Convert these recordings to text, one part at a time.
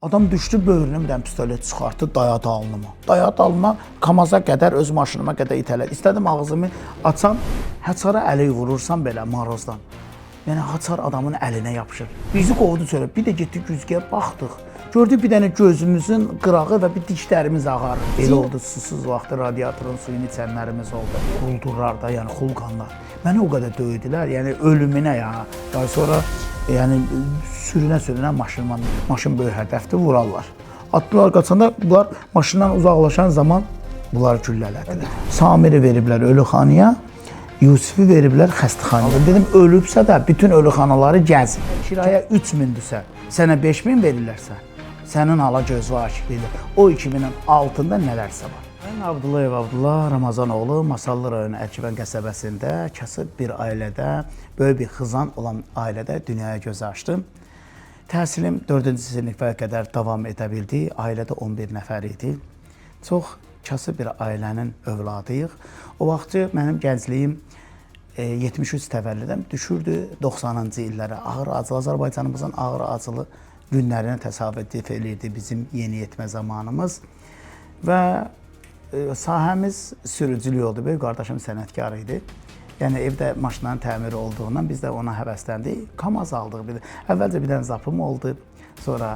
Adam düşdü böyrünə bir dənə pistolet çıxartdı, dayadı alnıma. Dayadı alnıma, Kamaza qədər, öz maşınıma qədər itələdi. İstədim ağzımı açam, həçara əli vurursam belə marozdan. Yəni haçar adamın əlinə yapışır. Bizi qovdu çölə. Bir də getdik güzgəyə baxdıq. Gördük bir dənə gözümüzün qırağı və bir dişlərimiz ağarır. Belə oldu, susuz vaxtı radiatorun suyunu içənlərimiz oldu. Quldurlar da, yəni xulqanlar. Məni o qədər döydülər, yəni ölümünə ya. Daha sonra yəni sürünə maşın böyük hədəfdir, vurarlar. Atdılar qaçanda bunlar maşından uzaqlaşan zaman bunlar güllələdilər. Samiri veriblər ölüxanaya, Yusifi veriblər xəstəxanaya. Dedim, ölübsə də bütün ölüxanaları gəzin. Kirayə 3000-dirsə, sənə 5000 verirlərsə, sənin hala göz vaşiqlidir. O 2000-in altında nələrsə var. Mən Abdullayev Abdullah Ramazanoğlu, Masallı rayonu Əkibən qəsəbəsində kasıb bir ailədə, böyük bir xızan olan ailədə dünyaya göz açdım. Təhsilim 4-cü sinifə qədər davam edə bildi. Ailədə 11 nəfər idi. Çox kasıb bir ailənin övladıyıq. O vaxtı mənim gəncliyim 73 təvəllüdəm düşürdü 90-cı illərə. Ağır acılı, Azərbaycanımızın ağır acılı günlərini təsavvür edirdi bizim yeniyetmə zamanımız. Və sahəmiz sürücülük oldu. Böyük qardaşım sənətkar idi. Yəni evdə maşınların təmiri olduğundan biz də ona həvəsləndik. Kamaz aldıq. Əvvəlcə bir dənə zapım oldu. Sonra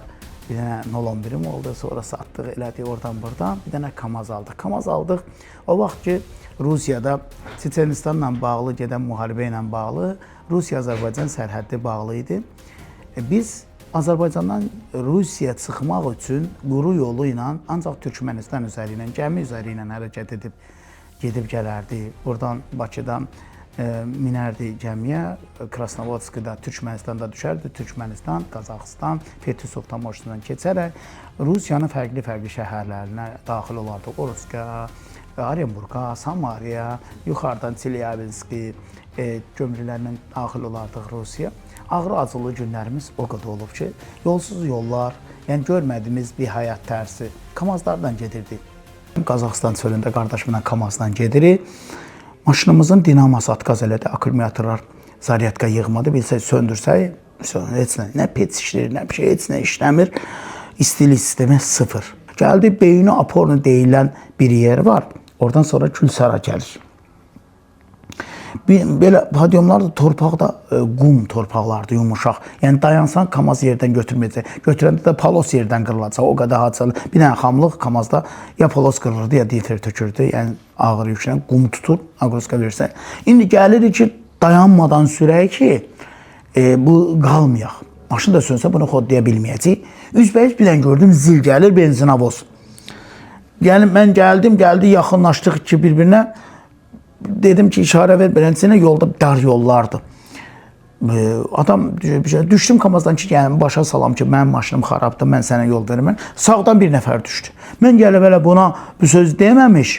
bir dənə 011'im oldu. Sonra satdıq, elədik oradan buradan. Bir dənə Kamaz aldıq. Kamaz aldıq. O vaxt ki Rusiyada Çeçenistanla bağlı gedən müharibə ilə bağlı Rusiya-Azərbaycan sərhəddi bağlı idi. Biz Azərbaycandan Rusiyaya çıxmaq üçün quru yolu ilə ancaq Türkmənistan üzəri ilə, gəmi üzəri ilə hərəkət gedib gələrdi. Buradan Bakıdan minərdi gəmiyə, Krasnovodskda, Türkmənistanda düşərdi. Türkmənistan, Qazaxıstan, Petisov-Tamoşdan keçərək Rusiyanın fərqli şəhərlərinə daxil olardı. Orska, Orenburqa, Samariya, yuxarıdan Çelyabinski gömrülərlə daxil olardıq Rusiya. Ağır acılı günlərimiz o qədər olub ki, yolsuz yollar, yəni görmədiyimiz bir həyat tərsi Kamazlardan gedirdi. Qazaxıstan çölündə qardaşımla Kamazdan gedirik. Maşınımızın dinaması atqaz elədi, akkumulyatorlar zaryadka yığmadı. Bilsək, söndürsək, heç nə pet işləyir, nə bir şey, heç nə işləmir. İstilik sistemi sıfır. Gəldi, beyni apornu deyilən bir yer var. Oradan sonra Gülsara gəlir. Belə podyumlar da torpaqda qum torpaqlardır, yumuşaq. Yəni dayansan Kamaz yerdən götürməyəcək. Götürəndə də palos yerdən qırılacaq. O qədər hadisəli. Bir dənə xamlıq Kamazda ya palos qırılırdı, ya difer tökürdü. Yəni ağır yüklən qum tutur, aqroska verirsən. İndi gəlirik ki, dayanmadan sürək ki, bu qalmayaq. Maşın da sönsə bunu xoddaya bilməyəcək. Üzbəyiz bir dənə gördüm, zil gəlir, benzinavoz. Yəni mən gəldi, yaxınlaşdıq ki bir-birinə. Dedim ki, işarə ver, beləncəsinə yolda dar yollardı. Adam düşdüm Kamazdan ki, yəni başa salam ki, mənim maşınım xarabdır, mən sənə yol verməm. Sağdan bir nəfər düşdü. Mən gəlib elə buna bu söz deməmiş,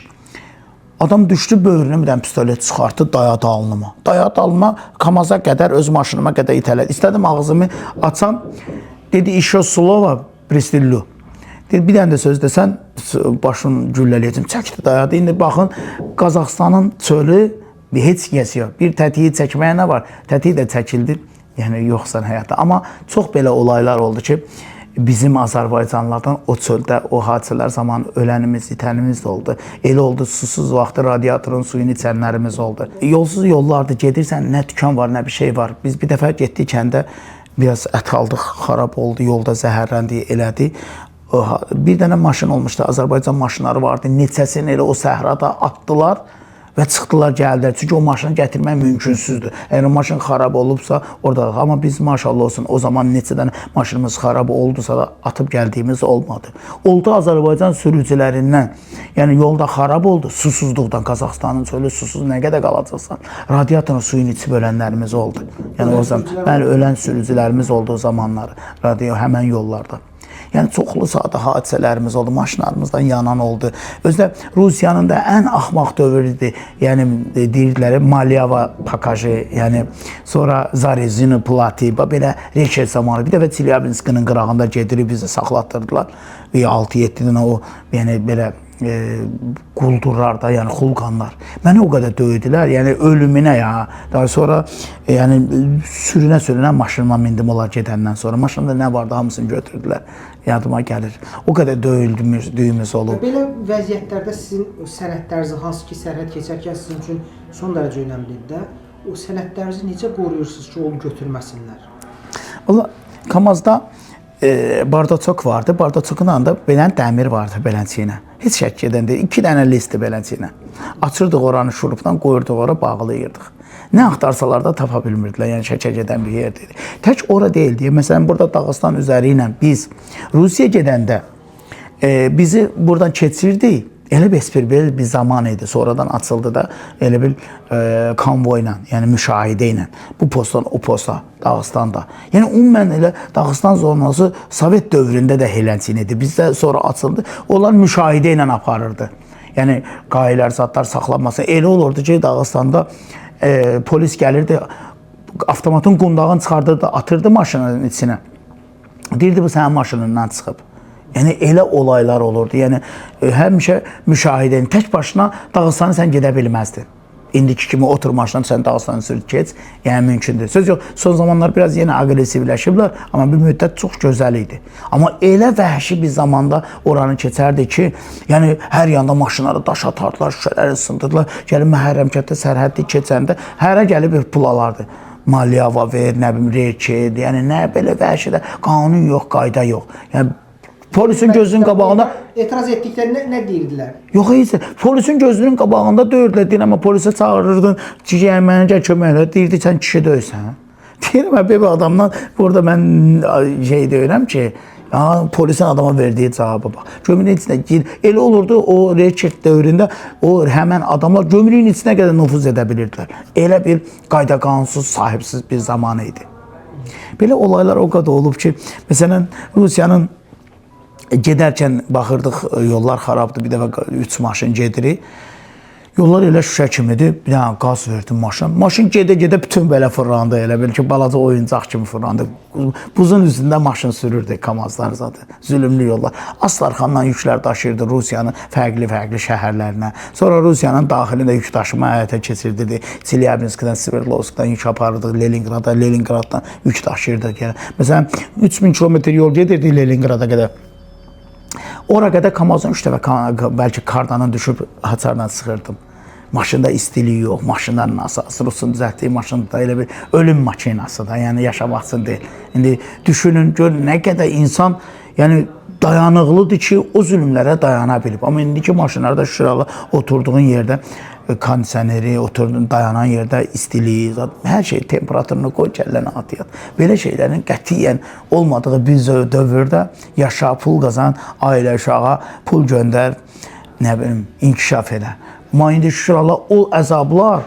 adam düşdü böyrünə bir dənə pistolet çıxartdı, dayadı alnıma. Dayadı alnıma, Kamaza qədər, öz maşınıma qədər itələdi. İstədim ağzımı açam, dedi, işo slova pristillu. Bir dənə də söz desən, başını güllələyəcəm, çəkdi, dayadı. İndi baxın, Qazaxıstanın çölü heç kəs yox. Bir tətiyi çəkməyə nə var? Tətiyi də çəkildi, yəni yoxsan həyatda. Amma çox belə olaylar oldu ki, bizim Azərbaycanlılardan o çöldə, o hadisələr zamanı ölənimiz, itənimiz də oldu. Elə oldu, susuz vaxtı radiatorun suyunu içənlərimiz oldu. Yolsuz yollardı, gedirsən, nə dükan var, nə bir şey var. Biz bir dəfə getdik kəndə, biraz ət aldıq, xarab oldu, yolda zəhərləndi, elədi. Bir dənə maşın olmuşdu, Azərbaycan maşınları vardı, neçəsini elə o səhrada atdılar və çıxdılar, gəldilər. Çünki o maşını gətirmək mümkünsüzdür. Əgər o maşın xarab olubsa, orada. Amma biz maşallah olsun, o zaman neçə dənə maşınımız xarab oldusa da atıb gəldiyimiz olmadı. Oldu Azərbaycan sürücülərindən, yəni yolda xarab oldu, susuzluqdan, Qazaxıstanın çölü susuz nə qədər qalacaqsan. Radiatorun suyunu içib ölənlərimiz oldu. Yəni o zaman, bəli, ölən sürücülərimiz oldu o zamanlar, həmən yollarda. Yəni çoxlu sadə hadisələrimiz oldu, maşınlarımızdan yanan oldu. Özdə Rusiyanın da ən axmaq dövrüdür. Yəni deyirdilər Malyava pakajı, yəni sonra Zarezini plati, belə reşet zamanı. Bir dəfə Çelyabinskinin qırağında gedirik, bizi saxlatdırdılar. 6-7 dənə o, yəni belə quldurlar da, yəni xulqanlar. Məni o qədər döydülər, yəni ölümünə ya. Daha sonra yəni sürünə maşınıma mindim onlar gedəndən sonra. Maşında nə vardı hamısını götürdülər. Yadıma gəlir. O qədər döyüldüyümüz olub. Belə vəziyyətlərdə sizin sənədləriniz, hansı ki sərhəd keçərkən sizin üçün son dərəcə önəmlidir də, o sənədlərinizi necə qoruyursunuz ki, onu götürməsinlər? Valla Kamazda bardachok vardı. Bardachokun yanında belə dəmir vardı belənciyinə. Heç şək gedən deyil. 2 dənə listdir belənciyinə. Açırdıq oranı şurupdan, qoyurduq ora, bağlayırdıq. Nə axtarsalar da tapa bilmirdilər. Yəni şəkə gedən bir yer deyil. Tək ora deyildi. Məsələn, burada Dağıstan üzəri ilə biz Rusiya gedəndə bizi buradan keçirdik. Elə besbir bir zaman idi. Sonradan açıldı da elə bir konvoyla, yəni müşahidə ilə bu postdan o posta Dağıstanda. Yəni ümumən elə Dağıstan zonası Sovet dövründə də eləncin idi. Bizdə sonra açıldı. Onlar müşahidə ilə aparırdı. Yəni qayələr, zatlar saxlanması elə olurdu ki, Dağıstanda polis gəlirdi, avtomatın qundağını çıxardırdı, atırdı maşının içinə. Deyirdi bu sənin maşınından çıxıb. Yəni elə olaylar olurdu. Yəni həmişə müşahidəni tək başına Dağıstanı sən gedə bilməzdin. İndiki kimi otur maşına sən Dağıstanı sürüb keç, yəni mümkündür. Söz yox, son zamanlar biraz yenə aqressivləşiblər, amma bir müddət çox gözəl idi. Amma elə vəhşi bir zamanda oranı keçərdi ki, yəni hər yanda maşınları daş atardılar, şüşələri sındırdılar. Gəlib Məhərrəmkətdə sərhəddi keçəndə hərə gəlib bir pul alardı. Maliyava ver, nə bilim, reket, yəni nə belə vəhşidə qanun yox, qayda yox. Yəni polisin gözünün qabağında etiraz etdiklərində nə deyirdilər? Yox, heç. Polisin gözünün qabağında döyürdülər. Deyirəm, amma polisə çağırırdın, gəl mənə gəl köməklə. Deyirdi, sən kişi döysən. Deyirəm, bir adamdan burada mən şey deyirəm ki, ya polisin adama verdiyi cavaba bax. Gömrüyün içinə gir. Elə olurdu o reket dövründə o həmən adamlar gömrüyün içinə qədər nüfuz edə bilirdilər. Elə bir qayda qanunsuz, sahibsiz bir zaman idi. Belə olaylar o qədər olub ki, məsələn, Rusiyanın gedərkən baxırdıq, yollar xarabdır, bir dəfə 3 maşın gedirik. Yollar elə şüşə kimidir, bir dənə qaz verdim maşın. Maşın gedə-gedə bütün belə fırlandı, elə bil ki, balaca oyuncaq kimi fırlandı. Buzun üzündə maşın sürürdü, Kamazlar zaten, zülümlü yollar. Aslarxandan yüklər daşıyırdı Rusiyanın fərqli şəhərlərinə. Sonra Rusiyanın daxilində yük daşıma həyata keçirdirdi. Çelyabinskdən, Sverdlovskdan yük aparırdıq, Leningraddan yük daşıyırdıq. Məsələn, 3000 kilometr yol gedirdik Leningrada qədər. Ora qədər Kamazdan 3 dəfə bəlkə kardanın düşüb haçardan çıxırdım. Maşında istiliyi yox, maşınların asası, Rusun düzəltdiyi maşında elə bir ölüm makinası da, yəni yaşamaq üçün deyil. İndi düşünün, görün nə qədər insan yəni dayanıqlıdır ki, o zülmlərə dayana bilib. Amma indiki maşınlarda şuralı oturduğun yerdə kondisioneri, oturduğun dayanan yerdə istiliyi, hər şey temperaturunu qoy, kəlləni at yat. Belə şeylərin qətiyyən olmadığı bir dövrdə yaşa, pul qazan, ailə uşağa pul göndər, nə bilim, inkişaf elə. Amma indi şuralı o əzablar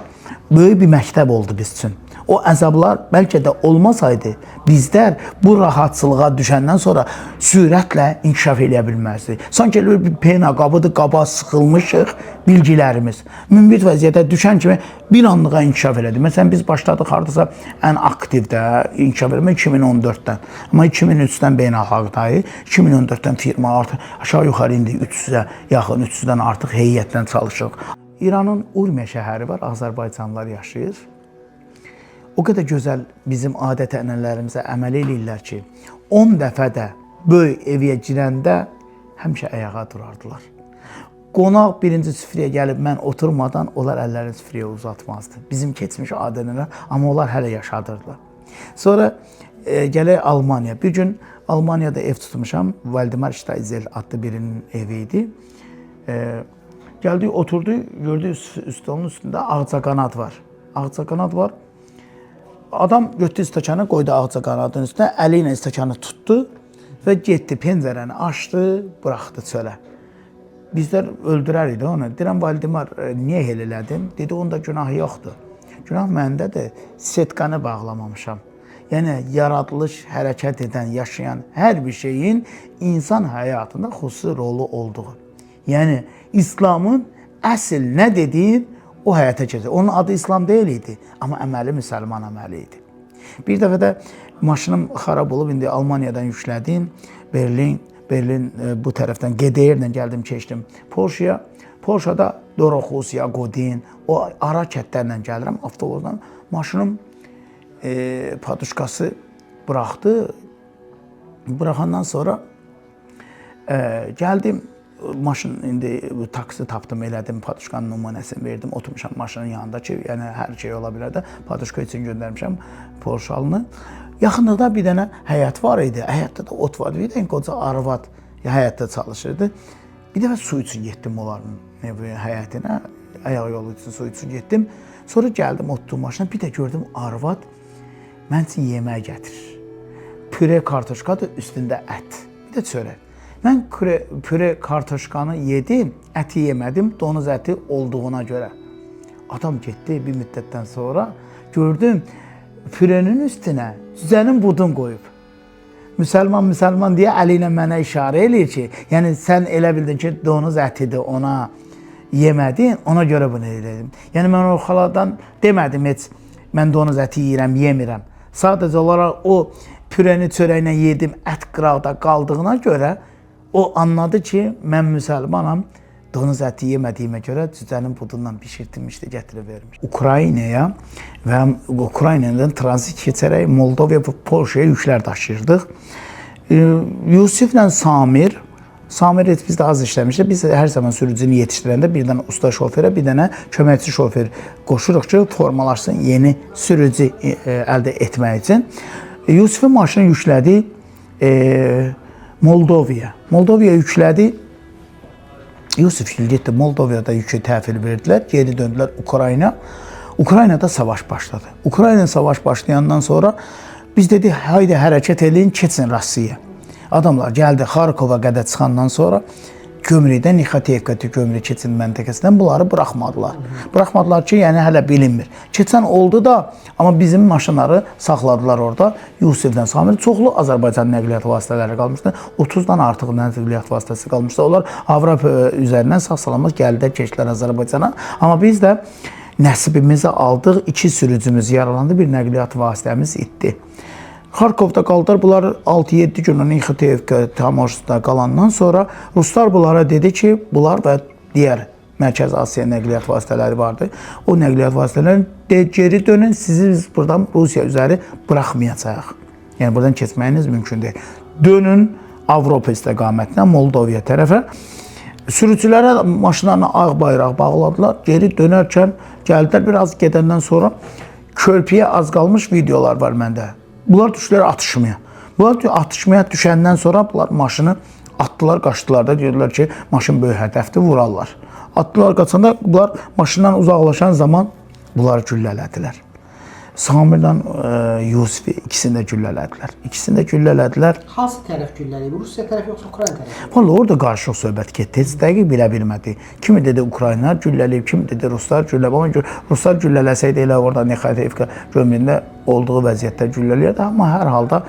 böyük bir məktəb oldu biz üçün. O əzablar bəlkə də olmasaydı, bizlər bu rahatçılığa düşəndən sonra sürətlə inkişaf eləyə bilməzdik. Sanki elə bir pena qabıdır, qaba sıxılmışıq bilgilərimiz. Münbit vəziyyətə düşən kimi bir anlığa inkişaf elədik. Məsələn, biz başladıq hardasa ən aktivdə inkişaf eləmək 2014-dən. Amma 2003-dən beynəlxalqdayıq, 2014-dən firma artıq aşağı yuxarı indi 300-ə yaxın, 300-dən artıq heyətlə çalışırıq. İranın Urmiya şəhəri var, Azərbaycanlılar yaşayır. O qədər gözəl bizim adət-ənənələrimizə əməl eləyirlər ki, 10 dəfə də böyük eviyə girəndə həmişə ayağa durardılar. Qonaq birinci süfrəyə gəlib mən oturmadan onlar əllərini süfrəyə uzatmazdı. Bizim keçmiş adət-ənənələr, amma onlar hələ yaşadırdılar. Sonra gələk Almaniya. Bir gün Almaniyada ev tutmuşam. Valdemar Steyzel adlı birinin evi idi. Gəldik, oturdu, gördük stolun üstündə ağcaqanad var. Ağcaqanad var. Adam götürdü stəkanı, qoydu ağcaqanadın üstünə, əli ilə stəkanı tutdu və getdi, pəncərəni açdı, buraxdı çölə. Bizlər öldürərik onu. Deyirəm, Valdemar, niyə elə elədin? Dedi, onda günah yoxdur. Günah məndədir, setkanı bağlamamışam. Yəni, yaradılış, hərəkət edən, yaşayan hər bir şeyin insan həyatında xüsusi rolu olduğu. Yəni, İslamın əsl nə dediyin, o həyata keçir. Onun adı İslam deyil idi, amma əməli müsəlman əməli idi. Bir dəfə də maşınım xarab olub, indi Almaniyadan yüklədim, Berlin, Berlin bu tərəfdən GDR-lə gəldim, keçdim Polşaya. Polşada Doroxusiya, Godin, o ara kətlərlə gəlirəm avtobusdan. Maşınım paduşkası buraxdı. Buraxandan sonra gəldim. Maşın indi taksi tapdım, elədim, paduşkanın nümunəsini verdim, oturmuşam maşının yanında ki, yəni hər şey ola bilər də, paduşka üçün göndərmişəm Polşalını. Yaxınlıqda bir dənə həyət var idi, həyətdə də ot vardı, bir dənə qoca arvad həyətdə çalışırdı. Bir dəfə su üçün getdim onların həyətinə, ayaq yolu üçün su üçün getdim. Sonra gəldim, oturdum maşına, bir də gördüm arvad mən üçün yemək gətirir. Püre kartoşkadır, üstündə ət, bir də çörək. Mən püre kartoşkanı yedim, əti yemədim, donuz əti olduğuna görə. Adam getdi bir müddətdən sonra, gördüm pürenin üstünə cücənin budun qoyub. Müsəlman deyə əli ilə mənə işarə eləyir ki, yəni sən elə bildin ki, donuz ətidir, ona yemədin, ona görə bunu elədim. Yəni mən o xaladan demədim heç, mən donuz əti yeyirəm, yemirəm. Sadəcə olaraq o püreni çörəklə yedim, ət qıraqda qaldığına görə o anladı ki, mən müsəlmanam, donuz əti yemədiyimə görə cücənin budundan bişirtilmişdi, gətirib vermiş. Ukraynaya və Ukraynadan tranzit keçərək Moldova və Polşaya yüklər daşıyırdıq. Yusiflə Samir biz də az işləmişdik. Biz hər zaman sürücünü yetişdirəndə bir dənə usta şoferə, bir dənə köməkçi şofer qoşuruq ki, formalaşsın yeni sürücü əldə etmək üçün. Yusifin maşını yüklədi Moldovaya. Moldovaya yüklədi. Yusif getdi, Moldovada yükü təhvil verdilər, geri döndülər Ukrayna. Ukraynada savaş başladı. Ukrayna savaş başlayandan sonra biz dedik, haydi hərəkət edin, keçin Rusiyaya. Adamlar gəldi Xarkova qədər çıxandan sonra gömrükdən Nixatevkati gömrük keçid məntəqəsindən bunları buraxmadılar. Buraxmadılar ki, yəni hələ bilinmir. Keçən oldu da, amma bizim maşınları saxladılar orada. Yusifdən Samir çoxlu Azərbaycan nəqliyyat vasitələri qalmışdı. 30-dan artıq nəqliyyat vasitəsi qalmışdı. Onlar Avropa üzərindən sağ-salamat gəldilər, keçdilər Azərbaycana. Amma biz də nəsibimizi aldıq. 2 sürücümüz yaralandı, bir nəqliyyat vasitəmiz itdi. Xarkovda qaldılar. Bunlar 6-7 gün Nixatevka Tamoşda qalandan sonra Ruslar bunlara dedi ki, bunlar və digər Mərkəzi Asiya nəqliyyat vasitələri vardı. O nəqliyyat vasitələri geri dönün, sizi biz buradan Rusiya üzəri buraxmayacaq. Yəni buradan keçməyiniz mümkün deyil. Dönün Avropa istiqamətinə, Moldovaya tərəfə. Sürücülərə maşınlarına ağ bayraq bağladılar. Geri dönərkən gəldilər, biraz gedəndən sonra körpüyə az qalmış videolar var məndə. Bunlar düşdülər atışmaya. Bunlar atışmaya düşəndən sonra bunlar maşını atdılar, qaçdılar da deyirlər ki, maşın böyük hədəfdir, vurarlar. Atdılar, qaçanda bunlar maşından uzaqlaşan zaman bunları güllələdilər. Samirlə Yusifi ikisini də güllələdilər. İkisini də güllələdilər. Hansı tərəf güllələyib? Rusiya tərəfi yoxsa Ukrayna tərəfi? Vallahi orada qarşılıq söhbət getdi. Heç dəqiq bilə bilmədi. Kimi dedi Ukraynalar güllələyib, kimi dedi Ruslar güllələyib. Amma Ruslar güllələsəydi elə orada Nixatevka gömrüyündə olduğu vəziyyətdə güllələyirdi. Amma hər halda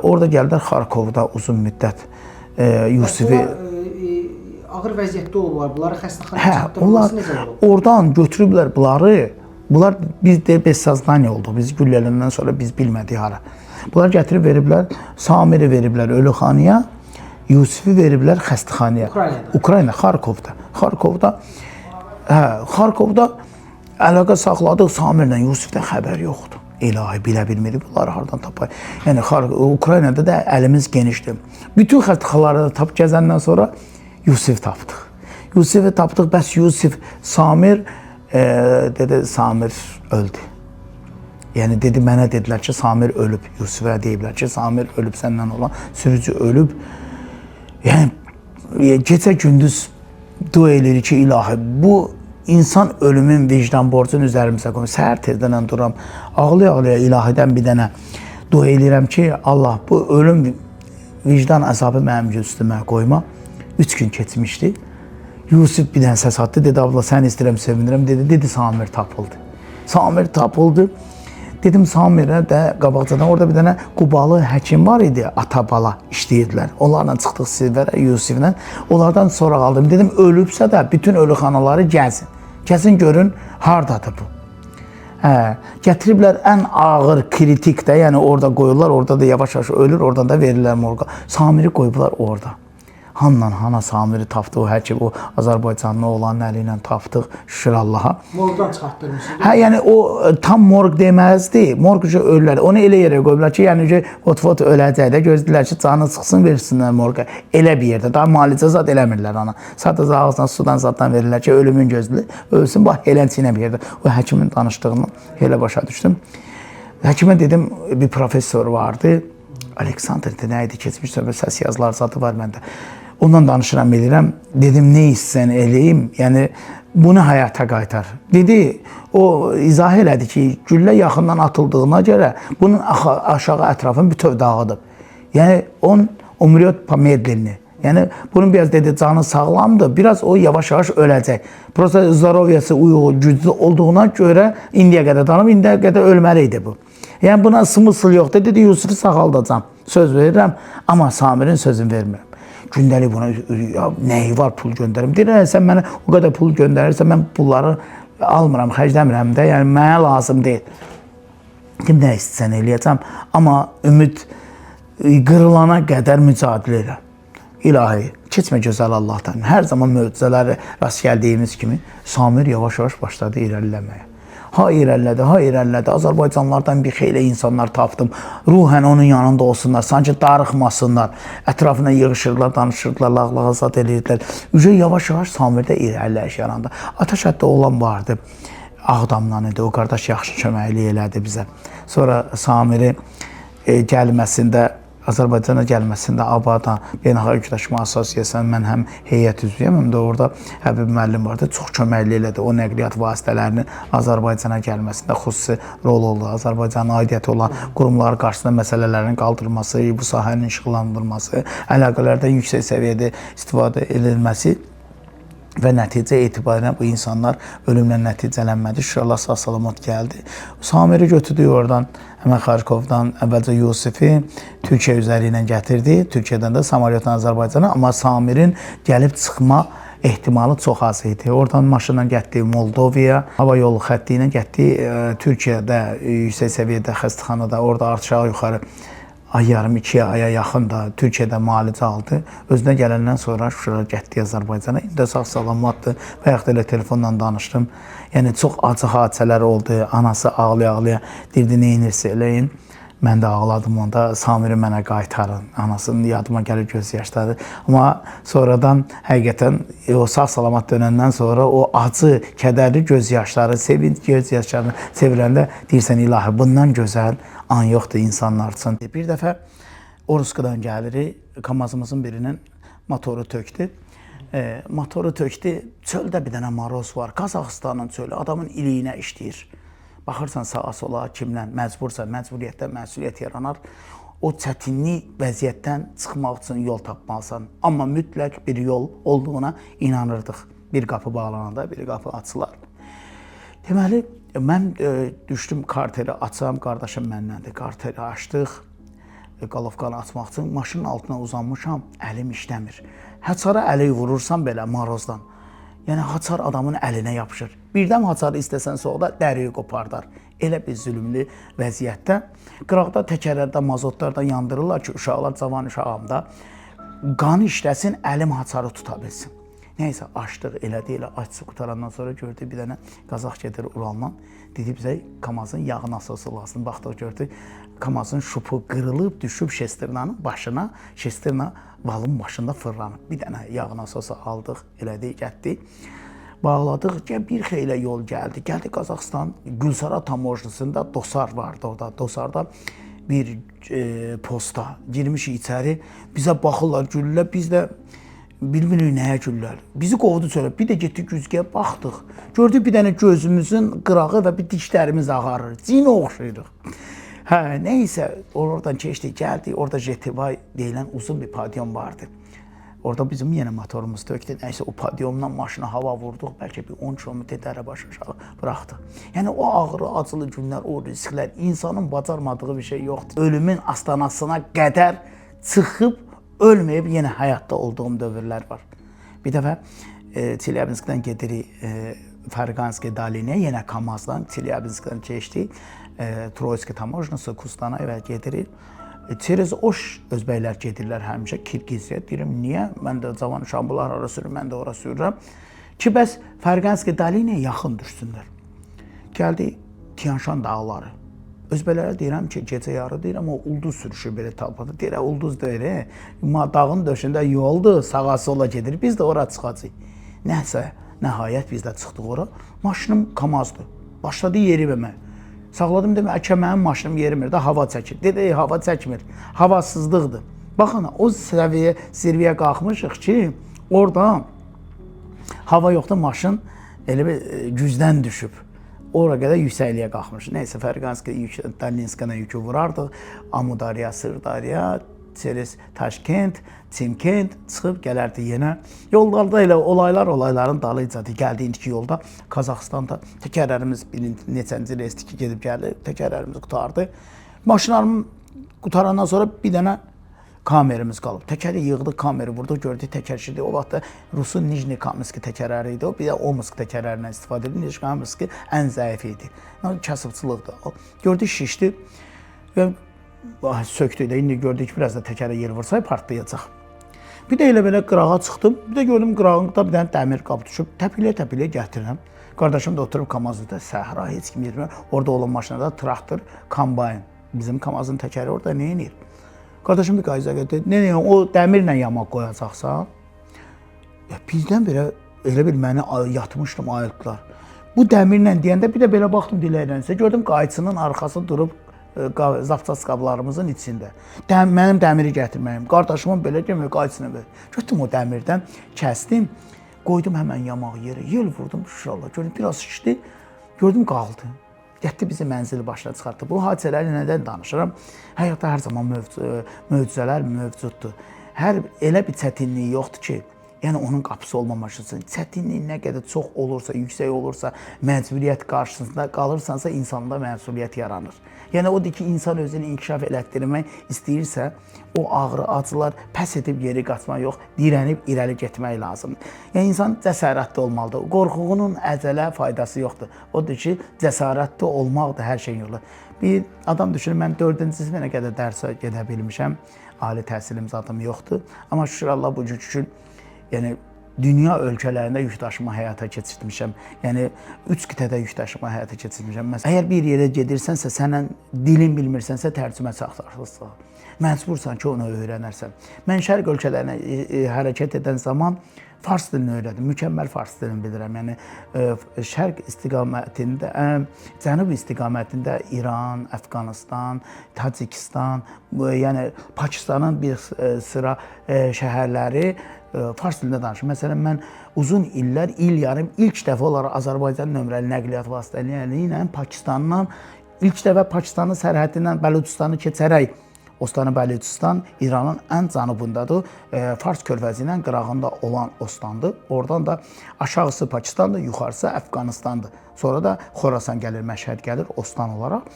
orada gəldilər Xarkovda uzun müddət Yusifi... Ağır vəziyyətdə olurlar. Bunları xəstəxanaya çatdırılması necə olub? Oradan götürüblər bunları. Bunlar biz də bezsaznaniya olduq. Biz güllələndən sonra biz bilmədik hara. Bunlar gətirib veriblər, Samiri veriblər ölüxanaya, Yusifi veriblər xəstəxanaya. Ukrayna, Xarkovda. Xarkovda əlaqə saxladıq, Samirlə Yusifdən xəbər yoxdur. İlahi, bilə bilmirik bunları hardan tapay. Yəni Ukraynada da əlimiz genişdir. Bütün xəstəxanaları da tapıb gəzəndən sonra Yusif tapdıq. Yusifi tapdıq, bəs Yusif, Samir dedi, Samir öldü. Yəni dedi, mənə dedilər ki, Samir ölüb. Yusifə deyiblər ki, Samir ölüb, səndən olan sürücü ölüb. Yəni gecə gündüz dua edirik ki, ilahi, bu insan ölümün vicdan borcunu üzərimizə qoyur. Səhər tezdən duram, ağlaya-ağlaya ilahidən bir dənə dua edirəm ki, Allah bu ölüm vicdan əzabı mənim üstümə qoyma. 3 gün keçmişdi. Yusif bir dənə səs atdı, dedi, abla sən istəyirəm, sevinirəm, dedi, Samir tapıldı. Samir tapıldı. Dedim, Samirə də qabaqcadan orada bir dənə Qubalı həkim var idi, ata-bala işləyirdilər. Onlarla çıxdıq Silvərə, Yusiflə. Onlardan sonra qaldım. Dedim, ölübsə də bütün ölüxanaları gəzin. Gəzin, görün, hardadır bu. Hə, gətiriblər ən ağır kritik də, yəni orada qoyurlar, orada da yavaş-yavaş ölür, oradan da verirlər morqa. Samiri qoyublar orada. Hana Samiri tapdı, o həkim, o Azərbaycanlı olanın əli ilə tapdıq, şükür Allaha. Morqdan çıxartdırmışsınız. Hə, yəni o tam morq deməzdi, morq üçün ölürlər. Onu elə yerə qoyublar ki, yəni ot-fot öləcək də, gözləyirlər ki, canı çıxsın, versinlər morqa. Elə bir yerdə, daha müalicə zad eləmirlər ona. Sadəcə ağızdan, sudan zaddan verirlər ki, ölümün gözləyir, ölsün, bax, elənçiylə bir yerdə. O həkimin danışdığını elə başa düşdüm. Həkimə dedim, bir professor vardı, Aleksandr nə idi, keçmiş söhbət, səs yazılar zadı var məndə. Ondan danışıram, edirəm. Dedim, nə istəyən eləyim, yəni bunu həyata qaytar. Dedi, o izah elədi ki, güllə yaxından atıldığına görə bunun aşağı ətrafını bütöv dağıdıb. Yəni, umriot pomedlenli. Yəni, bunun biraz dedi, canı sağlamdır, biraz o yavaş-yavaş öləcək. Prosta zdarovyası uyğun, güclü olduğuna görə indiyə qədər tanıb, indiyə qədər ölməli idi bu. Yəni, buna smısl yoxdur. Dedi, Yusufu sağaldacam, söz verirəm, amma Samirin sözünü vermirəm. Gündəlik buna, ya, nəyi var pul göndərim? Deyirəm, sən mənə o qədər pul göndərirsən, mən pulları almıram, xərcləmirəm də, yəni mənə lazım deyil. Kim nə istəyən eləyəcəm, amma ümid qırılana qədər mücadilə elə. İlahi, keçmə gözəl Allahdan. Hər zaman möcüzələri rast gəldiyimiz kimi Samir yavaş-yavaş başladı irəliləməyə. Ha irəlilədi. Azərbaycanlardan bir xeyli insanlar tapdım. Ruhən onun yanında olsunlar, sanki darıxmasınlar. Ətrafına yığışırlar, danışırdılar, lağlağa zad edirdilər. Ücə yavaş-yavaş Samirdə irəliləyiş yarandı. Ataş həddə olan vardı. Ağdamdan idi, o qardaş yaxşı köməklik elədi bizə. Sonra Samiri gəlməsində, Azərbaycana gəlməsində ABAD-dan Beynəlxalq Yükdaşıma Assosiasiyasının mən həm heyət üzvüyəm, həm də orada Həbib müəllim vardı. Çox köməkli elədi. O nəqliyyat vasitələrinin Azərbaycana gəlməsində xüsusi rol oldu. Azərbaycanın aidiyyəti olan qurumlar qarşısında məsələlərin qaldırılması, bu sahənin işıqlandırılması, əlaqələrdən yüksək səviyyədə istifadə edilməsi və nəticə etibarıyla bu insanlar ölümlə nəticələnmədi. Şükürlər sağ-salamat gəldi. Samiri götürdük oradan, həmən Xarkovdan əvvəlcə Yusifi Türkiyə üzəri ilə gətirdi. Türkiyədən də Samaryotdan Azərbaycana, amma Samirin gəlib çıxma ehtimalı çox az idi. Oradan maşınla getdi Moldovaya, hava yolu xətti ilə getdi Türkiyədə yüksək səviyyədə xəstəxanada, orada aşağı-yuxarı ay yarım, 2 aya yaxın da Türkiyədə müalicə aldı. Özünə gələndən sonra şükürlər getdi Azərbaycana. İndi sağ-salamatdır və yaxud elə telefonla danışdım. Yəni, çox acı hadisələr oldu. Anası ağlaya-ağlaya deyirdi, neyinirsə eləyin. Mən də ağladım onda, Samiri mənə qaytarın. Anasının yadıma gəlir göz yaşları. Amma sonradan həqiqətən o sağ-salamat dönəndən sonra o acı, kədərli göz yaşları, sevinç göz yaşlarını seviləndə deyirsən, ilahi, bundan gözəl an yoxdur insanlar üçün. Bir dəfə Orusqadan gəlirik, Kamazımızın birinin motoru tökdü. Motoru tökdü, çöldə bir dənə maroz var, Qazaxıstanın çölü, adamın iliyinə işləyir. Baxırsan sağa sola, kimlə məcbursa, məcburiyyətdən məsuliyyət yaranar. O çətinlik vəziyyətdən çıxmaq üçün yol tapmalısan. Amma mütləq bir yol olduğuna inanırdıq. Bir qapı bağlananda, bir qapı açılar. Deməli, mən düşdüm karteri açam, qardaşım məndəndir. Karteri açdıq, qalovkanı açmaq üçün maşının altına uzanmışam, əlim işləmir. Həçara əli vurursan belə marozdan. Yəni, haçar adamın əlinə yapışır. Birdən haçarı istəsən soğuda dəriyi qopardar. Elə bir zülümlü vəziyyətdə. Qıraqda, təkərlərdə, mazotlarda yandırırlar ki, uşaqlar, cavan uşağımda qan işləsin, əlim haçarı tuta bilsin. Neysə, açdıq, elədi, elə açsı qutarandan sonra gördük bir dənə Qazax gedir Uralman. Dedi bizə Kamazın yağı nasıl lazım. Baxdıq, gördük, Kamazın şupu qırılıb, düşüb şesternanın başına, şesterna valın başında fırlanıb. Bir dənə yağı nasıl aldıq, elədik, getdik. Bağladıq ki, bir xeylə yol gəldi. Gəldi Qazaxıstan, Gülsara tamojnasında Dosar vardı orada. Dosarda bir posta girmişik içəri. Bizə baxırlar, gülürlər, biz də bilmirik nəyə güllər. Bizi qovdu çölə. Bir də getdik güzgəyə baxdıq. Gördük bir dənə gözümüzün qırağı və bir dişlərimiz ağarır. Cinə oxşayırıq. Hə, neysə, oradan keçdik, gəldik. Orada JTY deyilən uzun bir padyom vardı. Orada bizim yenə motorumuz tökdü. Nəysə, o padyomdan maşına hava vurduq. Bəlkə bir 10 kilometr dərəbaş aşağı bıraxdıq. Yəni, o ağrı, acılı günlər, o risklər, insanın bacarmadığı bir şey yoxdur. Ölümün astanasına qədər çıxıb, ölməyib yenə həyatda olduğum dövrlər var. Bir dəfə Çelyabinskdən gedirik Ferganski Dalinə, yenə Kamazdan, Çelyabinskdən keçdik. Troyski Tamoşnası Kustana və gedirik. Çerez Oş özbəklər gedirlər həmişə Kirgiziya. Deyirəm, niyə? Mən də cavan uşağım, bunlar ora sürür, mən də ora sürürəm. Ki, bəs Ferganski Dalinə yaxın düşsünlər. Gəldik Tianşan dağları. Özbəklərə deyirəm ki, gecə yarı deyirəm, o ulduz sürüşü belə tapıdır. Deyirəm, ulduz deyir, dağın döşündə yoldur, sağa sola gedir, biz də ora çıxacaq. Nəhsə, nəhayət biz də çıxdıq ora. Maşınım Kamazdır. Başladı yeriməmək. Saxladım demək, mənim maşınım yerimir də, hava çəkir. Dedi, hava çəkmir, havasızlıqdır. Baxın, o zirvəyə qalxmışıq ki, orada hava yoxdur, maşın elə bir gücdən düşüb. Ora qədər yüksəkliyə qalxmış. Nəysə, Ferganski Dalinskana yükü vurardıq. Amudarya, Sırdarya, Çerez Taşkent, Çimkent çıxıb gələrdi yenə. Yollarda elə olayların dalıycadı. Gəldik ki, yolda Qazaxıstanda təkərlərimiz neçənci reysdir ki, gedib gəldi, təkərlərimiz qutardı. Maşınlarım qutarandan sonra bir dənə kamerimiz qalıb. Təkəri yığdıq, kameri vurduq, gördük təkərşidir. O vaxtda Rusun Nijni Kamski təkərləri idi. O bir də Omsk təkərlərindən istifadə edir. Nijni Kamski ən zəif idi. Kasıbçılıqdır. Gördük şişdi və söktük də. İndi gördük ki, biraz da təkərə yer vursay partlayacaq. Bir də elə belə qırağa çıxdım. Bir də gördüm qırağında bir dənə dəmir qab düşüb. Təpilə gətirirəm. Qardaşım da oturub Kamazda, səhra, heç kim yermir. Orada olan maşınada traktor, kombayn. Bizim Kamazın təkəri orada nə edir? Qardaşım bir qayıza gətirdi. Nə, o dəmirlə yamaq qoyacaqsan? Bizdən elə bir məni yatmışdım ayıltdılar. Bu dəmirlə deyəndə bir də belə baxdım diləyirənsə, gördüm qayçının arxası durub zapças qablarımızın içində. Mənim dəmiri gətirməyim. Qardaşımın belə demək qayçını belə. Götüm o dəmirdən, kəsdim, qoydum həmən yamaq yerə. Yel vurdum, şurallah. Gördüm, biraz şişdi, gördüm qaldı. Getdi bizi mənzili başına çıxartdı. Bu hadisələri nədən danışıram? Həyatda hər zaman möcüzələr mövcuddur. Elə bir çətinliyi yoxdur ki, yəni onun qapısı olmamışsın. Çətinlik nə qədər çox olursa, yüksək olursa, məcburiyyət qarşısında qalırsansa, insanda məsuliyyət yaranır. Yəni odur ki, insan özünü inkişaf elətdirmək istəyirsə, o ağrı, acılar pəs edib geri qaçmaq yox, dirənib irəli getmək lazımdır. Yəni insan cəsarətli olmalıdır. Qorxuğunun əcələ faydası yoxdur. Odur ki, cəsarətli olmaq da hər şeyin yolu. Bir adam düşünür, mən 4-cü sinifə qədər dərsə gedə bilmişəm. Ali təhsilim zadım yoxdur. Amma şükür Allah bu üçün yəni dünya ölkələrində yük daşıma həyata keçirmişəm. Yəni 3 qitədə yük daşıma həyata keçirmişəm. Məsələn, əgər bir yerə gedirsənsə, sənin dilin bilmirsənsə, tərcümə çağırırsan. Məcbursan ki, onu öyrənərsən. Mən şərq ölkələrinə hərəkət edən zaman fars dilini öyrəndim. Mükəmməl fars dilini bilirəm. Yəni şərq istiqamətində, cənub istiqamətində İran, Əfqanıstan, Tacikistan, yəni Pakistanın bir sıra şəhərləri fars dilində danışır. Məsələn, mən uzun illər, il yarım ilk dəfə olaraq Azərbaycan nömrəli nəqliyyat vasitələri ilə Pakistandan, ilk dəfə Pakistanın sərhəddindən Bəluçistanı keçərək, Ostana Bəluçistan İranın ən cənubundadır. Fars körfəzi ilə qırağında olan Ostandır. Oradan da aşağısı Pakistandır, yuxarısı Əfqanistandır. Sonra da Xorasan gəlir, Məşhəd gəlir Ostan olaraq.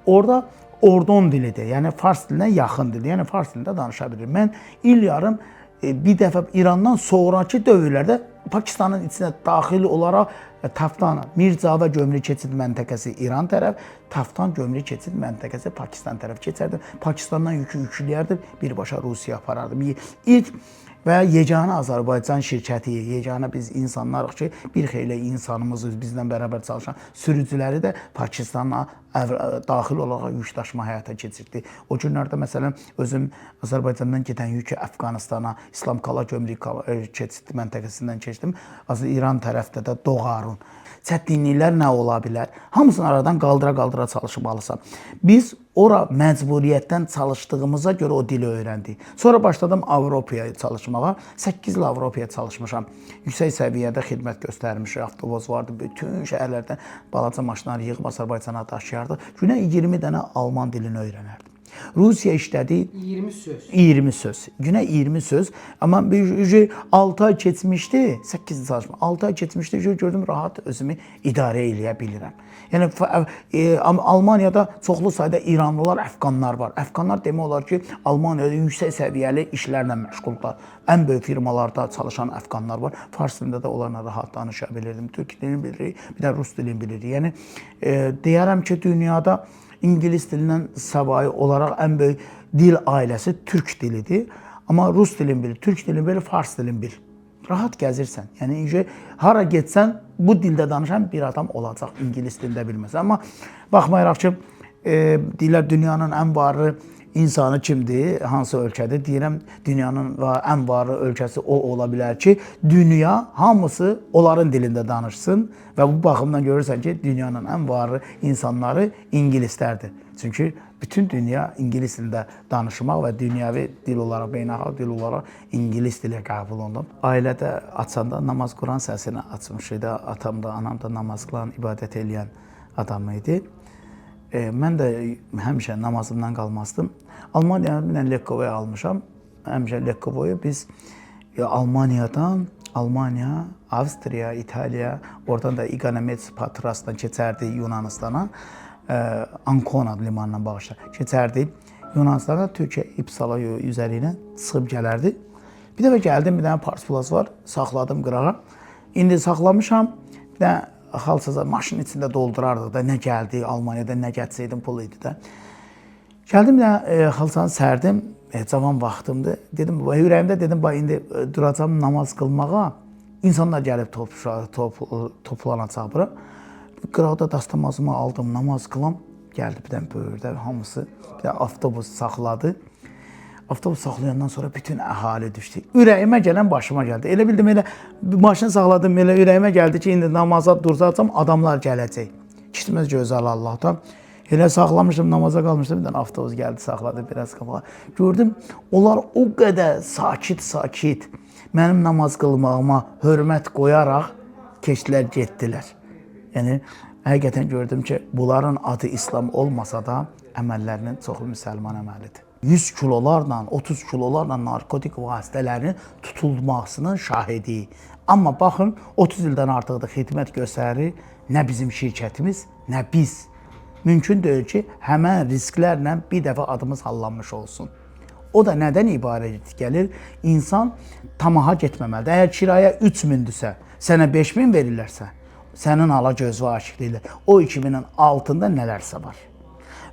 Orada Ordon dilidir, yəni fars dilinə yaxın dildir. Yəni fars dilində danışa bilir. Mən il yarım bir dəfə İrandan sonraki dövrlərdə Pakistanın içinə daxil olaraq Taftan, Mirzava gömrük keçid məntəqəsi İran tərəf, Taftan gömrük keçid məntəqəsi Pakistan tərəf keçərdim. Pakistandan yükü yükləyərdim, birbaşa Rusiya aparardım. İlk və yeganə Azərbaycan şirkəti, yeganə biz insanlarıq ki, bir xeyli insanımızı bizlə bərabər çalışan sürücüləri də Pakistanla daxil olaraq yük daşıma həyata keçirdi. O günlərdə məsələn özüm Azərbaycandan gedən yükü Əfqanistana, İslam Qala gömrük keçid məntəqəsindən keçdim. İran tərəfdə də Doğarun. Çətinliklər nə ola bilər? Hamısını aradan qaldıra çalışmalısan. Biz ora məcburiyyətdən çalışdığımıza görə o dili öyrəndik. Sonra başladım Avropaya çalışmağa. 8 il Avropaya çalışmışam. Yüksək səviyyədə xidmət göstərmişik. Avtobus vardı. Bütün şəhərlərdən balaca maşınlar yığıb Azərbaycana daşıyardıq. Günə 20 dənə Alman dilini öyrənərdim. Rusiya işlədi 20 söz. 20 söz. Günə 20 söz. Amma bir 6 ay keçmişdi, 8 çalışma. 6 ay keçmişdi, gördüm rahat özümü idarə eləyə bilirəm. Yəni Almaniyada çoxlu sayda İranlılar, Əfqanlar var. Əfqanlar demək olar ki, Almaniyada yüksək səviyyəli işlərlə məşğuldurlar. Ən böyük firmalarda çalışan Əfqanlar var. Fars dilində də onlarla rahat danışa bilirdim. Türk dilini bilirik, bir də rus dilini bilirik. Yəni deyərəm ki, dünyada İngilis dilindən savayı olaraq ən böyük dil ailəsi türk dilidir. Amma rus dilini bilir, türk dilini bilir, fars dilini bilir. Rahat gəzirsən. Yəni hara getsən bu dildə danışan bir adam olacaq, İngilis dilində bilməsə. Amma baxmayaraq ki, deyirlər dünyanın ən varlı insanı kimdir, hansı ölkədir? Deyirəm, dünyanın ən varlı ölkəsi o ola bilər ki, dünya hamısı onların dilində danışsın və bu baxımdan görürsən ki, dünyanın ən varlı insanları ingilislərdir. Çünki bütün dünya ingilis dilində danışmaq və dünyəvi dil olaraq, beynəlxalq dil olaraq ingilis dilə qəbul olunub. Ailədə açanda namaz Quran səsini açmış idi. Atam da, anam da namaz qılan, ibadət edən adam idi. Mən də həmişə namazımdan qalmazdım. Almaniyadan Lekkovoya almışam. Həmişə Lekkovoyu biz Almaniyadan, Almaniya, Avstriya, İtaliya, oradan da İqanemets Patrasdan keçərdi Yunanistana. Ancona limanından bağışla keçərdi. Yunanistana, Türkiyə, İpsala üzəri ilə çıxıb gələrdi. Bir dəfə gəldim, bir dənə Parsplas var, saxladım qırağa. İndi saxlamışam, bir dənə xalçaza maşının içində doldurardıq da, nə gəldi, Almaniyada nə gətsəydim pul idi də. Gəldim, bir dənə xalçanı sərdim, cavan vaxtımdır. Dedim, ürəyimdə dedim, indi duracam namaz qılmağa, insanlar gəlib toplanacaq bura. Qıraqda dastamazımı aldım, namaz qılam, gəldi bir dənə böyürdə hamısı, bir dənə avtobus saxladı. Avtobus saxlayandan sonra bütün əhali düşdü. Ürəyimə gələn başıma gəldi. Elə bildim, elə maşını saxladım, elə ürəyimə gəldi ki, indi namaza duracaqsam, adamlar gələcək. Kitməz gözəl Allahdan. Elə saxlamışdım, namaza qalmışdım, bir dənə avtobus gəldi, saxladı biraz qabağa. Gördüm, onlar o qədər sakit, mənim namaz qılmağıma hörmət qoyaraq keçdilər, getdilər. Yəni, həqiqətən gördüm ki, bunların adı İslam olmasa da əməllərinin çoxu müsəlman əməlidir. 100 kilolarla, 30 kilolarla narkotik vasitələrin tutulmasının şahidi. Amma baxın, 30 ildən artıqdır xidmət göstərir nə bizim şirkətimiz, nə biz. Mümkün deyil ki, həmən risklərlə bir dəfə adımız hallanmış olsun. O da nədən ibarət gəlir? İnsan tamaha getməməlidir. Əgər kirayə 3000-dürsə, sənə 5000 verirlərsə, sənin ala gözü aşıq deyirlər. O 2000-in altında nələrsə var.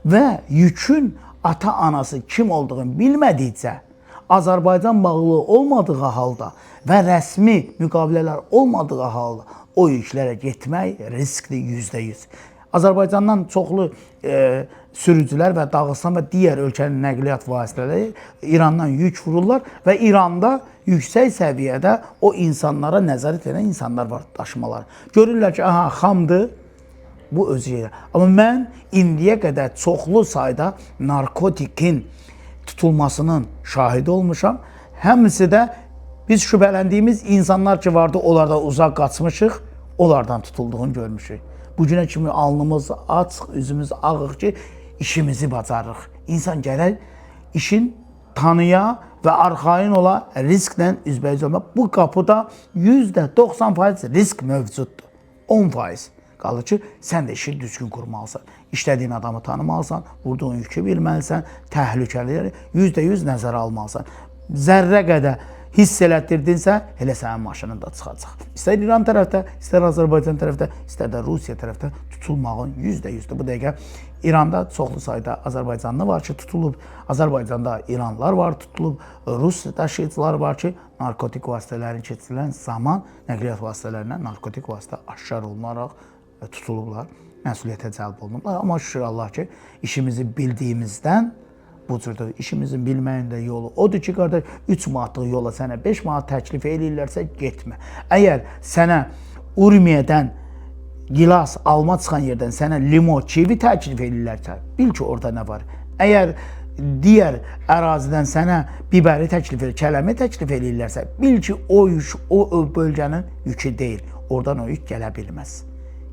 Və yükün ata-anası kim olduğunu bilmədikcə, Azərbaycan bağlı olmadığı halda və rəsmi müqavilələr olmadığı halda o yüklərə getmək riskli %100. Azərbaycandan çoxlu sürücülər və Dağıstan və digər ölkənin nəqliyyat vasitələri İrandan yük vururlar və İranda yüksək səviyyədə o insanlara nəzarət edən insanlar var, daşımalar. Görürlər ki, aha, xamdır, bu özü yerə. Amma mən indiyə qədər çoxlu sayda narkotikin tutulmasının şahidi olmuşam. Həmisi də biz şübhələndiyimiz insanlar ki vardı, onlardan uzaq qaçmışıq, onlardan tutulduğunu görmüşük. Bu günə kimi alnımız açıq, üzümüz ağıq ki, işimizi bacarırıq. İnsan gərək işin tanıya və arxain ola risklə üzbəyiz olmaq. Bu qapıda %90% risk mövcuddur. 10% qalır ki, sən də işi düzgün qurmalısan. İşlədiyin adamı tanımalısan, vurduğun yükü bilməlisən, təhlükələri %100 nəzərə almalısan. Zərrə qədər hiss elətdirdinsə, elə sənin maşının da çıxacaq. İstər İran tərəfdə, istər Azərbaycan tərəfdə, istər də Rusiya tərəfdə tutulmağın %100-dür. Bu dəqiqə İranda çoxlu sayda Azərbaycanlı var ki, tutulub. Azərbaycanda İranlılar var, tutulub. Rus daşıyıcılar var ki, narkotik vasitələrin keçirilən zaman nəqliyyat vasitələrindən narkotik vasitə aşkar olunaraq tutulublar, məsuliyyətə cəlb olunublar. Amma şükür Allah ki, işimizi bildiyimizdən bu cürdə işimizin bilməyin də yolu odur ki, qardaş, 3 manatlıq yola sənə 5 manat təklif eləyirlərsə, getmə. Əgər sənə Urmiyadan gilas, alma çıxan yerdən sənə limo, kivi təklif eləyirlərsə, bil ki, orada nə var. Əgər digər ərazidən sənə biberi təklif eləyirlər, kələmi təklif eləyirlərsə, bil ki, o yük, o bölgənin yükü deyil. Oradan o yük gələ bilməz.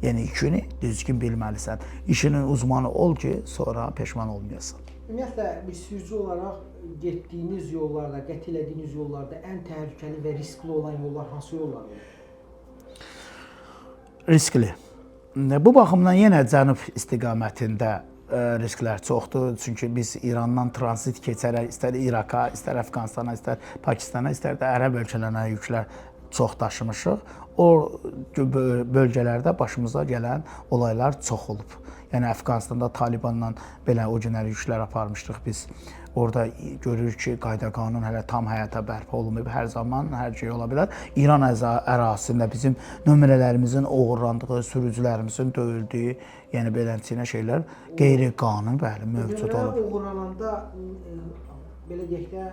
Yəni, yükünü düzgün bilməlisən. İşinin uzmanı ol ki, sonra peşman olmayasan. Ümumiyyətlə bir sürücü olaraq getdiyiniz yollarda, qət elədiyiniz yollarda ən təhlükəli və riskli olan yollar hansı yollardır? Riskli. Bu baxımdan yenə cənub istiqamətində risklər çoxdur. Çünki biz İrandan tranzit keçərək istər İraqa, istər Əfqanistana, istər Pakistana, istər də ərəb ölkələrinə yüklər çox daşımışıq. O bölgələrdə başımıza gələn olaylar çox olub. Yəni Əfqanistanda Talibanla belə o günləri yüklər aparmışdıq biz. Orada görürük ki, qayda-qanun hələ tam həyata bərpa olunmayıb. Hər zaman hər şey ola bilər. İran ərazisində bizim nömrələrimizin oğurlandığı, sürücülərimizin döyüldüyü, yəni beləncə şeylər qeyri-qanuni bəli mövcud olub. Nömrələr oğurlananda belə deyək də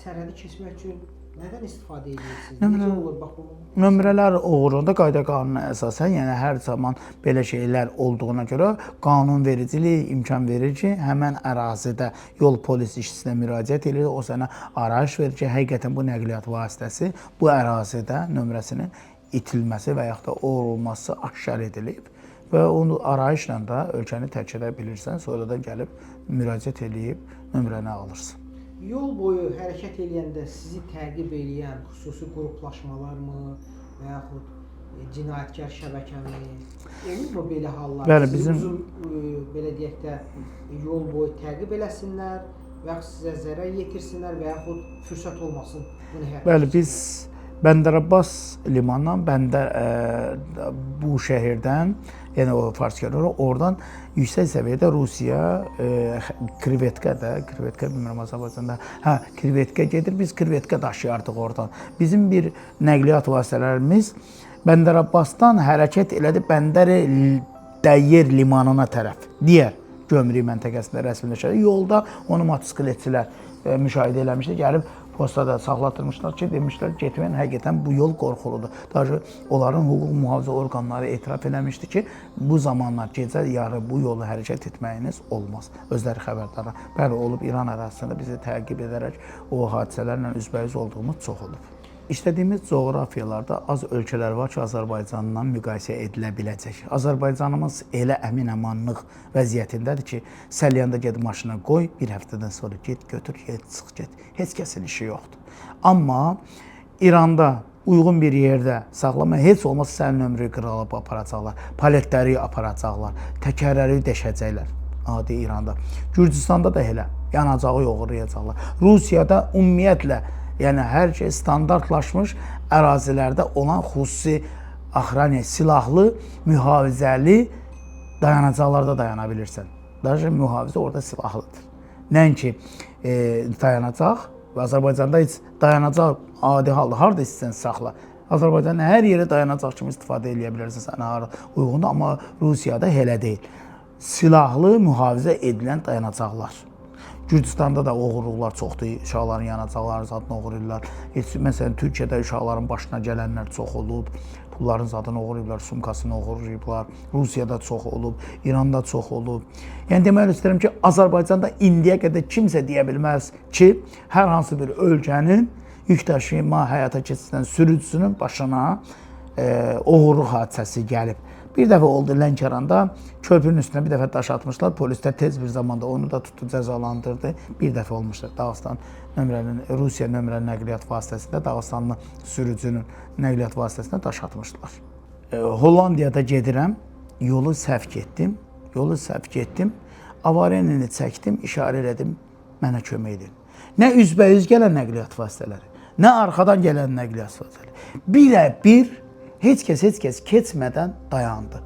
sərhədi keçmək üçün nədən istifadə edirsiniz? Necə olur bax bu? Nömrələr uğrunda qayda-qanuna əsasən, yəni hər zaman belə şeylər olduğuna görə qanunvericilik imkan verir ki, həmən ərazidə yol polis işçisinə müraciət edir, o sənə arayış verir ki, həqiqətən bu nəqliyyat vasitəsi bu ərazidə nömrəsinin itilməsi və yaxud da olması aşkar edilib və onu arayışla da ölkəni tərk edə bilirsən, sonradan gəlib müraciət edib nömrəni alırsan. Yol boyu hərəkət edəndə sizi təqib edən xüsusi qruplaşmalarmı və yaxud cinayətkar şəbəkəmi? Olurmu belə hallar? Bəli, sizi bizim uzun belə deyək də yol boyu təqib eləsinlər və yaxud sizə zərər yetirsinlər və yaxud fürsət olmasın bunu həyata Bəli, biz Bəndər-Abbas limanından bu şəhərdən, yəni o Farskarora, oradan yüksək səviyyədə Rusiya krevetka bilmirəm Azərbaycanda, krevetka gedir, biz krevetka daşıyardıq oradan. Bizim bir nəqliyyat vasitələrimiz Bəndər-Abbasdan hərəkət elədi Bəndər-Dəyyer limanına tərəf, digər gömrük məntəqəsində rəsmiləşərək. Yolda onu motosikletçilər müşahidə eləmişdi, gəlib postada saxlatırmışlar ki, demişlər getməyin, həqiqətən bu yol qorxuludur. Daha onların hüquq mühafizə orqanları etiraf eləmişdi ki, bu zamanlar gecə yarı bu yolu hərəkət etməyiniz olmaz. Özləri xəbərdar. Bəli, olub İran ərazisində bizi təqib edərək o hadisələrlə üzbəüz olduğumuz çox olub. İşlədiyimiz coğrafiyalarda az ölkələr var ki, Azərbaycanla müqayisə edilə biləcək. Azərbaycanımız elə əmin-əmanlıq vəziyyətindədir ki, səlyanda ged maşına qoy, bir həftədən sonra get, götür, çıx, get. Heç kəsin işi yoxdur. Amma İranda uyğun bir yerdə saxlama, heç olmazsa sənin ömrü qırılıb aparacaqlar, paletləri aparacaqlar, təkərləri deşəcəklər. Adi İranda. Gürcüstanda da elə, yanacağı yoğurlayacaqlar. Rusiyada ümumiyyətlə, yəni hər şey standartlaşmış ərazilərdə olan xüsusi axraniya, silahlı, mühafizəli dayanacaqlarda dayana bilirsən. Daha mühafizə orada silahlıdır. Nəinki dayanacaq və Azərbaycanda heç dayanacaq adi halda harda istəyirsən saxla. Azərbaycanda hər yerə dayanacaq kimi istifadə edə bilərsən, sənə uyğundur, amma Rusiyada elə deyil. Silahlı, mühafizə edilən dayanacaqlar. Gürcüstanda da oğurluqlar çoxdur, uşaqların yanacaqları zadını oğurlayırlar. Məsələn, Türkiyədə uşaqların başına gələnlər çox olub, pulların zadını oğurlayırlar, sumkasını oğurlayırlar. Rusiyada çox olub, İranda çox olub. Yəni demək istəyirəm ki, Azərbaycanda indiyə qədər kimsə deyə bilməz ki, hər hansı bir ölkənin yük daşıyma həyata keçirən sürücüsünün başına oğurluq hadisəsi gəlib. Bir dəfə oldu Lənkəranda, körpünün üstünə bir dəfə daş atmışlar, polislər tez bir zamanda onu da tutdu, cəzalandırdı. Bir dəfə olmuşdur Dağıstan Rusiya nömrəli nəqliyyat vasitəsində Dağıstanlı sürücünün nəqliyyat vasitəsində daş atmışlar. Hollandiyada gedirəm, yolu səhv getdim, avariyanı çəkdim, işarə elədim, mənə kömək edin. Nə üzbəüz gələn nəqliyyat vasitələri, nə arxadan gələn nəqliyyat vasitələri. Birə-bir heç kəs keçmədən dayandı.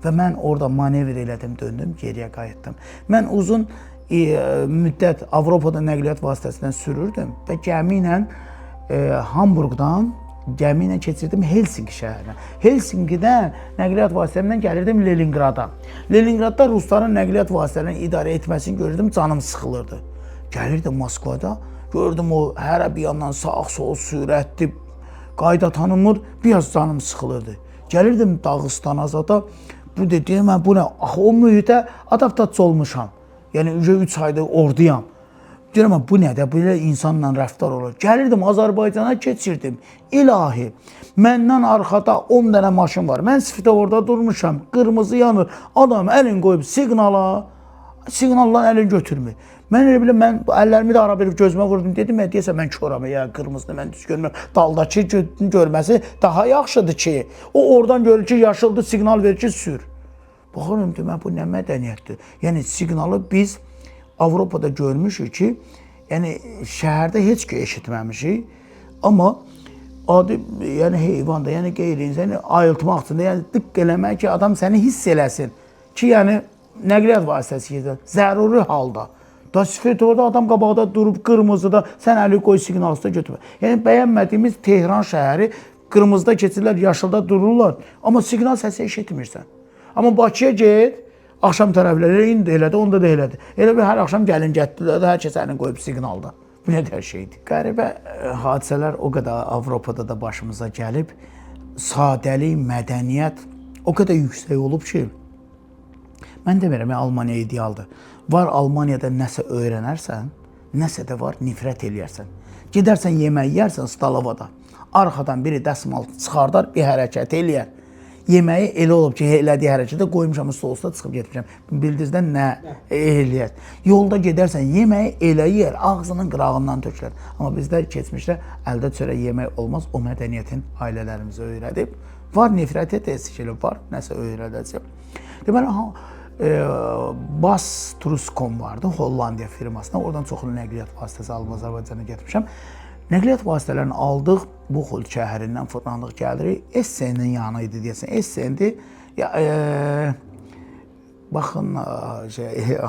Və mən orada manevr elədim, döndüm, geriyə qayıtdım. Mən uzun müddət Avropada nəqliyyat vasitəsindən sürürdüm və gəmi ilə Hamburqdan gəmi ilə keçirdim Helsinki şəhərinə. Helsinkidən nəqliyyat vasitəsindən gəlirdim Leningrada. Leningradda rusların nəqliyyat vasitələrini idarə etməsini görürdüm, canım sıxılırdı. Gəlirdim Moskvada, gördüm o hərə bir yandan sağ-sol sürətli, qayda tanımır, biraz canım sıxılırdı. Gəlirdim Dağıstana zada, bu deyirəm, mən bu nə? Axı o mühitə adaptasiya olmuşam. Yəni 3 ayda orduyam. Deyirəm, bu nədir? Belə insanla rəftar olur. Gəlirdim Azərbaycana keçirdim. İlahi, məndən arxada 10 dənə maşın var. Mən svetoforda durmuşam, qırmızı yanır. Adam əlin qoyub siqnaldan əlini götürmür. Mən elə biləm, mən əllərimi də ara verib gözümə vurdum. Dedim, deyəsən mən körəm, ya qırmızını mən düz görmürəm. Daldakı görməsi daha yaxşıdır ki, o oradan görür ki, yaşıldır, siqnal verir ki, sür. Baxıram, demək, bu nə mədəniyyətdir? Yəni, siqnalı biz Avropada görmüşük ki, yəni, şəhərdə heç ki eşitməmişik. Amma adi, yəni heyvanda, yəni qeyri-insan, yəni ayıltmaq üçün, yəni dıqq eləmək ki, adam səni hiss eləsin ki, yəni nəqliyyat vasitəsi gedir, zəruri halda. Da sifetorda adam qabaqda durub qırmızıda, sən əli qoy siqnalsıda götürür. Yəni bəyənmədiyimiz Tehran şəhəri qırmızıda keçirlər, yaşılda dururlar, amma siqnal səsi eşitmirsən. Amma Bakıya get, axşam tərəfləri indi elədi, onda da elədi. Elə bir hər axşam gəlin gətirdilər, hər kəs əlini qoyub siqnalda. Bu nə də şeydir. Qəribə hadisələr o qədər Avropada da başımıza gəlib, sadəlik, mədəniyyət o qədər yüksək olub ki, mən demirəm, Almaniya idealdır. Var Almaniyada nəsə öyrənərsən, nəsə də var nifrət eləyərsən. Gedərsən yemək yeyərsən Stalovada, arxadan biri dəsmal çıxardar, bir hərəkət eləyər. Yeməyi elə olub ki, elədiyi hərəkətə qoymuşam, sousda çıxıb getmişəm. Bildizdən nə eləyər. Yolda gedərsən, yeməyi elə yer, ağzının qırağından tökülər. Amma bizdə keçmişdə əldə çörək yemək olmaz, o mədəniyyətin ailələrimizi öyrədib. Var nifrət etəsir, var nəsə öyrədəcək. Deməli, Bas Truscom vardı, Hollandiya firmasına. Oradan çoxlu nəqliyyat vasitəsi alıb Azərbaycana getmişəm. Nəqliyyat vasitələrini aldıq, Buxol şəhərindən fırlandıq, gəlirik. Essenin yanı idi deyəsən. Essendi, baxın,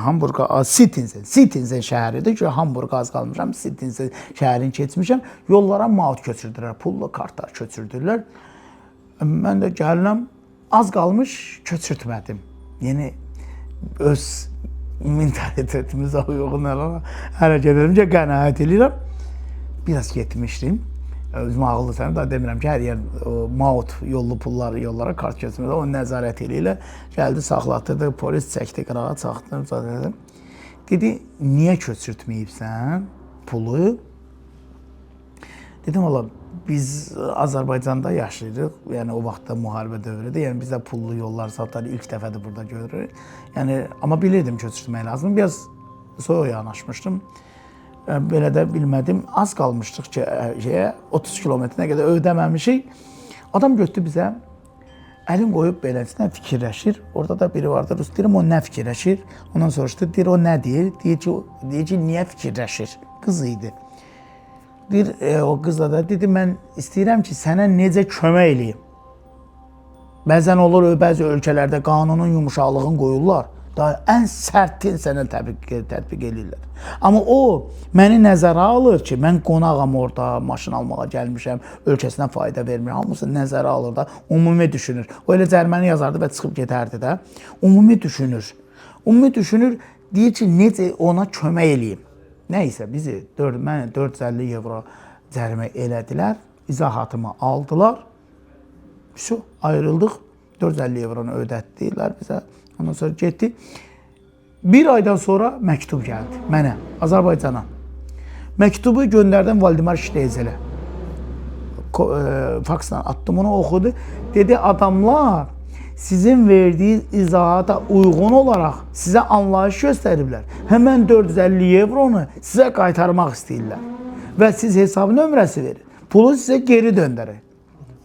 Hamburqa, Sittinsen şəhəridir ki, Hamburqa az qalmışam, Sittinsen şəhərini keçmişəm. Yollara maut köçürdülər, pullu kartlar köçürdülər. Mən də gəlirəm, az qalmış köçürtmədim. Yəni, öz mentalitetimiz uyğun hərəkət edim ki, qənaət edirəm. Biraz getmişdim. Özümə ağıllı sənəm, daha demirəm ki, hər yer maut, yollu pullar, yollara kart köçürmür. O nəzarət eləyirlər. Gəldi, saxlatırdı, polis çəkdi, qırağa çaxdı. Dedi, niyə köçürtməyibsən pulu? Dedim, valla, biz Azərbaycanda yaşayırıq, yəni o vaxtda müharibə dövrüdür, yəni bizdə pullu yollar satları ilk dəfədir burada görürük. Yəni, amma bilirdim köçürtmək lazım, biraz soyuq yanaşmışdım, belə də bilmədim, az qalmışdıq ki, 30 kilometrinə qədər ödəməmişik. Adam götürdü bizə, əlin qoyub beləsinə fikirləşir, orada da biri vardı, Rus, deyirəm, o nə fikirləşir? Ondan soruşdu, deyir, o nə deyir? Deyir ki, niyə fikirləşir? Qız idi. Deyir, o qızla da dedi, mən istəyirəm ki, sənə necə kömək eləyim. Bəzən olur, bəzi ölkələrdə qanunun yumuşaqlığını qoyurlar, daha ən sərtin sənə tətbiq edirlər. Amma o, məni nəzərə alır ki, mən qonağam orada, maşın almağa gəlmişəm, ölkəsinə fayda vermir, hamısı nəzərə alır da, ümumi düşünür. O elə cəriməni yazardı və çıxıb gedərdi də, ümumi düşünür. Ümumi düşünür, deyir ki, necə ona kömək eləyim. Nəysə, bizi 450 evro cərimə elədilər, izahatımı aldılar, ayrıldıq, 450 evronu ödətdilər bizə, ondan sonra getdi. Bir aydan sonra məktub gəldi mənə, Azərbaycana. Məktubu göndərdim Valdimar Şteyzel'ə. Faksla attım, onu oxudu. Dedi, adamlar sizin verdiğiniz izahata uyğun olaraq sizə anlayış göstəriblər. Həmən 450 evronu sizə qaytarmaq istəyirlər. Və siz hesab nömrəsi verin. Pulu sizə geri döndərək.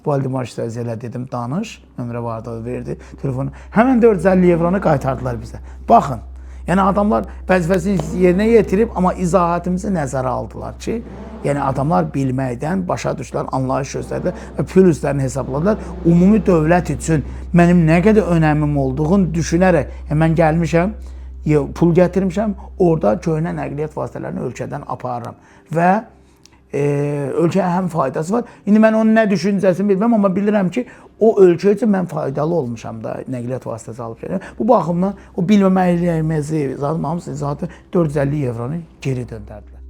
Valdimar Şteyzel'ə dedim, danış. Nömrə vardı, verdi telefonu. Həmən 450 evronu qaytardılar bizə. Baxın. Yəni adamlar vəzifəsini yerinə yetirib, amma izahatımızı nəzərə aldılar ki, yəni adamlar bilməkdən başa düşdülər, anlayış göstərdilər və pluslarını hesabladılar. Ümumi dövlət üçün mənim nə qədər önəmim olduğunu düşünərək, mən gəlmişəm, pul gətirmişəm, orada köhnə nəqliyyat vasitələrini ölkədən aparıram və ölkəyə həm faydası var. İndi mən onun nə düşüncəsini bilməm, amma bilirəm ki, o ölkə üçün mən faydalı olmuşam da nəqliyyat vasitəsi alıb gəlirəm. Bu baxımdan o bilməməyimizi, hamısı zaten 450 evronu geri döndərdilər.